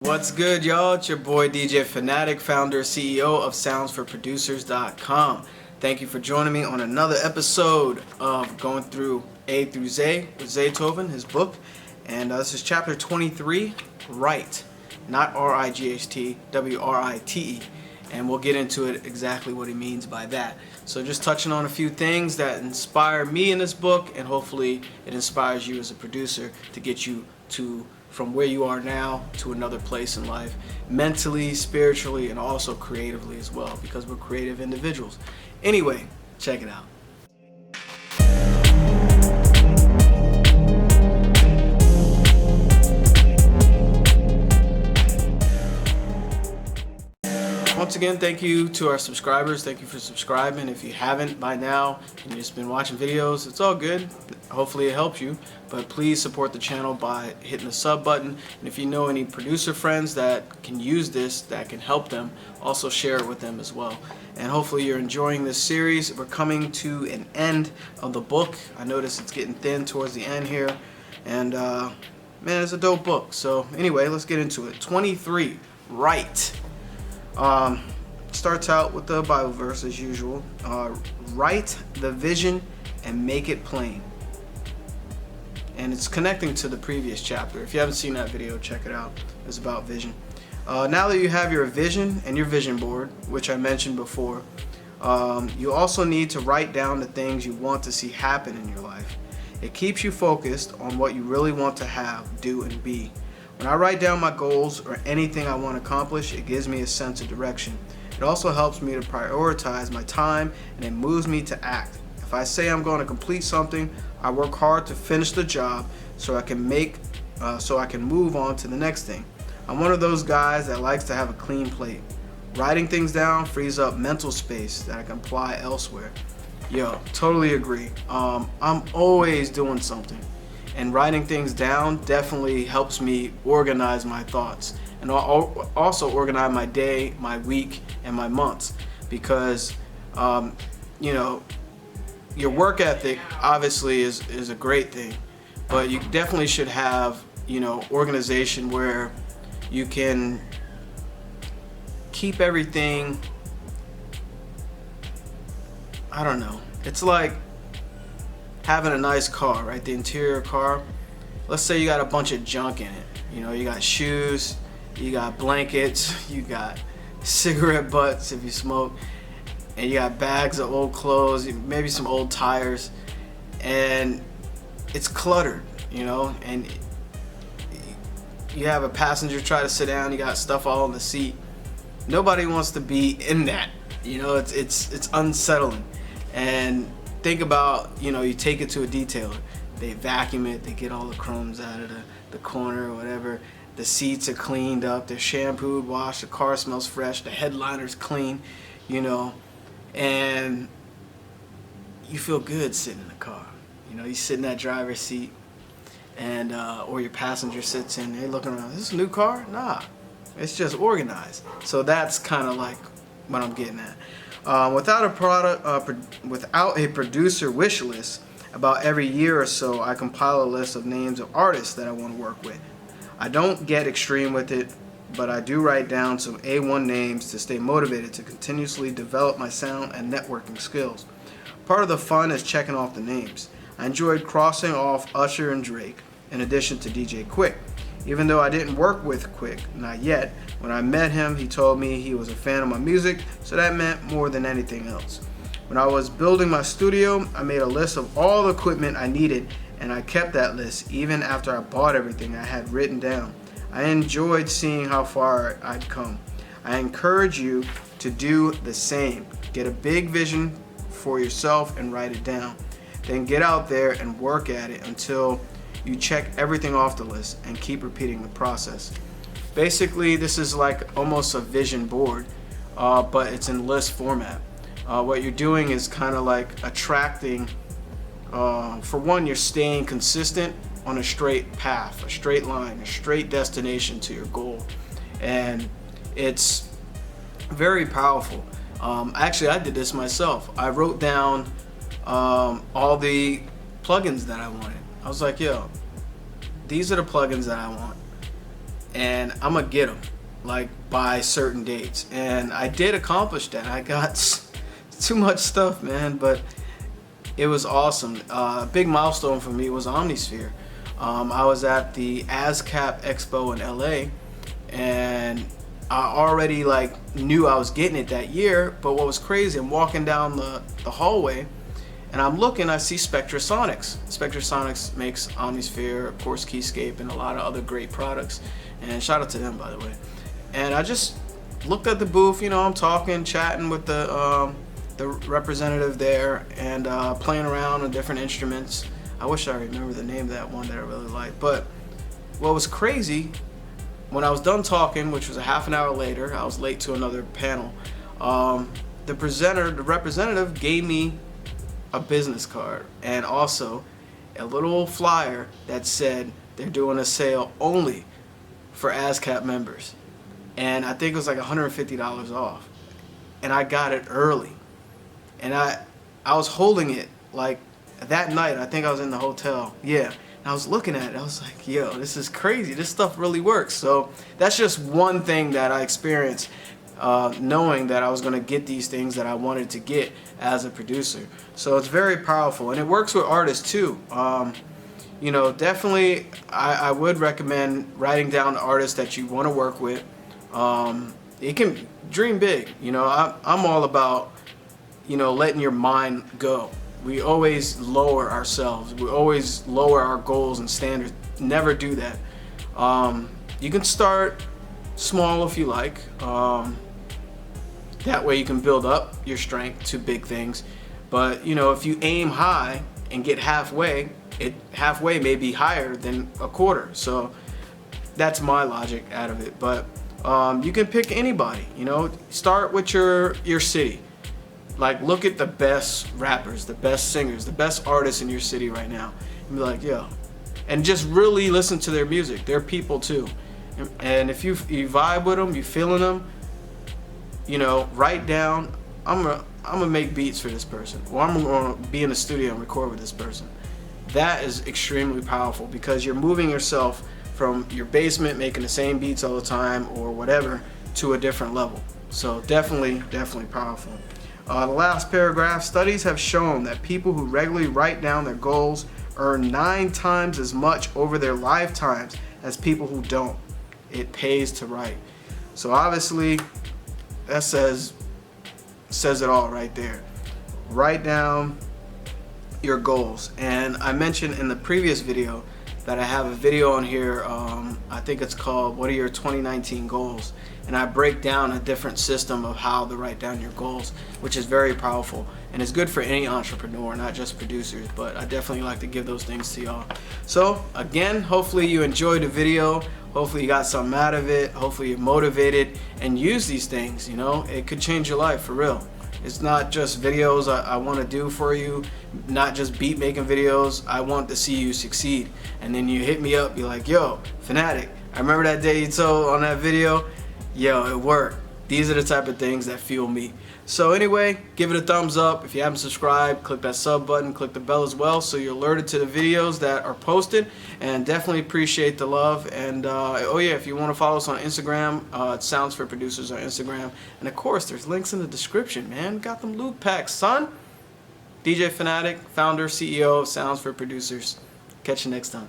What's good, y'all? It's your boy DJ Fanatic, founder, CEO of SoundsForProducers.com. Thank you for joining me on another episode of going through A through Z with Zaytoven, his book. And this is chapter 23, Write. Not R-I-G-H-T, W-R-I-T-E. And we'll get into it exactly what he means by that. So just touching on a few things that inspire me in this book, and hopefully it inspires you as a producer to get you to from where you are now to another place in life, mentally, spiritually, and also creatively as well, because we're creative individuals. Anyway, check it out. Once again, thank you to our subscribers. Thank you for subscribing. If you haven't by now and you've just been watching videos, it's all good. Hopefully it helps you. But please support the channel by hitting the sub button. And if you know any producer friends that can use this, that can help them, also share it with them as well. And hopefully you're enjoying this series. We're coming to an end of the book. I notice it's getting thin towards the end here. And man, it's a dope book. So anyway, let's get into it. 23, Write. Starts out with the Bible verse as usual. Write the vision and make it plain. And it's connecting to the previous chapter. If you haven't seen that video, check it out. It's about vision. Now that you have your vision and your vision board, which I mentioned before, you also need to write down the things you want to see happen in your life. It keeps you focused on what you really want to have, do, and be. When I write down my goals or anything I want to accomplish, it gives me a sense of direction. It also helps me to prioritize my time, and it moves me to act. If I say I'm going to complete something, I work hard to finish the job so I can move on to the next thing. I'm one of those guys that likes to have a clean plate. Writing things down frees up mental space that I can apply elsewhere. Yo, totally agree. I'm always doing something. And writing things down definitely helps me organize my thoughts and also organize my day, my week, and my months. Because, your work ethic obviously is a great thing, but you definitely should have, organization where you can keep everything, I don't know. It's like having a nice car, right? The interior car. Let's say you got a bunch of junk in it. You got shoes, you got blankets, you got cigarette butts if you smoke, and you got bags of old clothes, maybe some old tires, and it's cluttered, and you have a passenger try to sit down, you got stuff all on the seat. Nobody wants to be in that. It's unsettling. And think about, you take it to a detailer. They vacuum it, they get all the crumbs out of the corner or whatever. The seats are cleaned up, they're shampooed, washed, the car smells fresh, the headliner's clean, and you feel good sitting in the car. You sit in that driver's seat, and or your passenger sits in, they're looking around, is this a new car? Nah, it's just organized. So that's kind of like what I'm getting at. Without a producer wish list, about every year or so I compile a list of names of artists that I want to work with. I don't get extreme with it, but I do write down some A1 names to stay motivated to continuously develop my sound and networking skills. Part of the fun is checking off the names. I enjoyed crossing off Usher and Drake, in addition to DJ Quick. Even though I didn't work with Quick, not yet, when I met him, he told me he was a fan of my music, so that meant more than anything else. When I was building my studio, I made a list of all the equipment I needed, and I kept that list even after I bought everything I had written down. I enjoyed seeing how far I'd come. I encourage you to do the same. Get a big vision for yourself and write it down. Then get out there and work at it until you check everything off the list and keep repeating the process. Basically, this is like almost a vision board, but it's in list format. What you're doing is kind of like attracting, for one, you're staying consistent on a straight path, a straight line, a straight destination to your goal. And it's very powerful. Actually, I did this myself. I wrote down all the plugins that I wanted. I was like, yo, these are the plugins that I want. and I'm gonna get them like by certain dates. And I did accomplish that. I got too much stuff, man, but it was awesome. A big milestone for me was Omnisphere. I was at the ASCAP Expo in LA, and I already like knew I was getting it that year. But what was crazy, I'm walking down the hallway, and I'm looking, I see Spectrasonics. Spectrasonics makes Omnisphere, of course, Keyscape, and a lot of other great products. And shout out to them, by the way. And I just looked at the booth, you know, I'm talking, chatting with the representative there, and playing around with different instruments. I wish I remember the name of that one that I really liked. But what was crazy, when I was done talking, which was a half an hour later, I was late to another panel, the representative gave me a business card and also a little flyer that said they're doing a sale only for ASCAP members, and I think it was like $150 off, and I got it early, and I was holding it like that night. I think I was in the hotel, yeah, and I was looking at it, I was like, yo, this is crazy, this stuff really works. So that's just one thing that I experienced, knowing that I was going to get these things that I wanted to get as a producer. So it's very powerful, and it works with artists too. You know, definitely I would recommend writing down the artists that you want to work with. It can dream big. You know, I'm all about, you know, letting your mind go. We always lower ourselves. We always lower our goals and standards. Never do that. You can start small if you like. That way you can build up your strength to big things. But, you know, if you aim high and get halfway, halfway may be higher than a quarter. So that's my logic out of it. But you can pick anybody, you know, start with your city. Like, look at the best rappers, the best singers, the best artists in your city right now, and be like, yo, and just really listen to their music. They're people too, and if you vibe with them, you feeling them, you know, write down, I'm gonna make beats for this person, or I'm gonna be in the studio and record with this person. That is extremely powerful, because you're moving yourself from your basement making the same beats all the time or whatever to a different level. So definitely powerful. The last paragraph, studies have shown that people who regularly write down their goals earn 9 times as much over their lifetimes as people who don't. It pays to write. So obviously that says it all right there. Write down your goals. And I mentioned in the previous video that I have a video on here, I think it's called What Are Your 2019 Goals? And I break down a different system of how to write down your goals, which is very powerful, and it's good for any entrepreneur, not just producers. But I definitely like to give those things to y'all. So again, hopefully you enjoyed the video, hopefully you got something out of it, hopefully you're motivated and use these things. You know, it could change your life for real. It's not just videos I want to do for you, not just beat making videos. I want to see you succeed. And then you hit me up, be like, yo, Fanatic, I remember that day you told on that video, yo, it worked. These are the type of things that fuel me. So anyway, give it a thumbs up. If you haven't subscribed, click that sub button, click the bell as well, so you're alerted to the videos that are posted. And definitely appreciate the love. And oh yeah, if you want to follow us on Instagram, it Sounds for Producers on Instagram. And of course, there's links in the description, man. Got them loot packs, son. DJ Fanatic, founder, CEO of Sounds for Producers. Catch you next time.